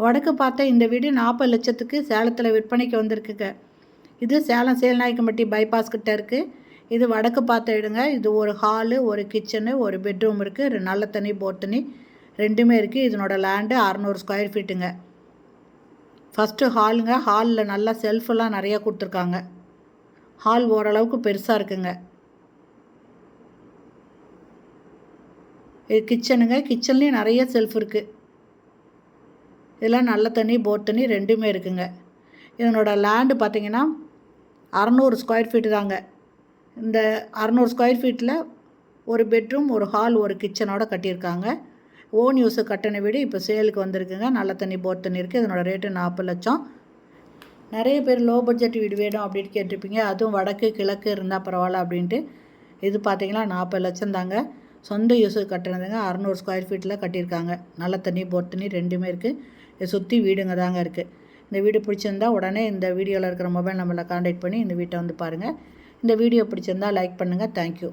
வடக்கு பார்த்த இந்த வீடு 40 லட்சத்துக்கு சேலத்தில் விற்பனைக்கு வந்திருக்குங்க. இது சேலம் சேல்நாயக்கம்பட்டி பைபாஸ் கிட்ட இருக்குது. இது வடக்கு பார்த்த இடங்க. இது ஒரு ஹாலு, ஒரு கிச்சனு, ஒரு பெட்ரூம் இருக்குது. நல்ல தண்ணி போர் தண்ணி ரெண்டுமே இருக்குது. இதனோட லேண்டு 600 ஸ்கொயர் ஃபீட்டுங்க. ஃபஸ்ட்டு ஹாலுங்க. ஹாலில் நல்லா செல்ஃபெல்லாம் நிறையா கொடுத்துருக்காங்க. ஹால் ஓரளவுக்கு பெருசாக இருக்குங்க. இது கிச்சனுங்க. கிச்சன்லேயும் நிறைய செல்ஃப் இருக்குது. இதெல்லாம் நல்ல தண்ணி போர் தண்ணி ரெண்டுமே இருக்குங்க. இதனோட லேண்டு பார்த்திங்கன்னா 600 ஸ்கொயர் ஃபீட்டு தாங்க. இந்த 600 ஸ்கொயர் ஃபீட்டில் ஒரு பெட்ரூம், ஒரு ஹால், ஒரு கிச்சனோட கட்டியிருக்காங்க. ஓன் யூஸு கட்டின வீடு இப்போ சேலுக்கு வந்திருக்குங்க. நல்ல தண்ணி போர் தண்ணி இருக்குது. இதனோட ரேட்டு 40 லட்சம். நிறைய பேர் லோ பட்ஜெட் வீடு வேணும் அப்படின்னு கேட்டிருப்பீங்க. அதுவும் வடக்கு கிழக்கு இருந்தால் பரவாயில்ல அப்படின்ட்டு. இது பார்த்திங்கன்னா 40 லட்சம் தாங்க. சொந்த யூஸுக்கு கட்டினதுங்க. 600 ஸ்கொயர் ஃபீட்டில் கட்டியிருக்காங்க. நல்ல தண்ணி போர் தண்ணி ரெண்டுமே இருக்குது. இதை சுற்றி வீடுங்க தாங்க இருக்குது. இந்த வீடு பிடிச்சிருந்தா உடனே இந்த வீடியோவில் இருக்கிற மொபைல் நம்பரில் கான்டாக்ட் பண்ணி இந்த வீட்டை வந்து பாருங்கள். இந்த வீடியோ பிடிச்சிருந்தா லைக் பண்ணுங்கள். தேங்க்யூ.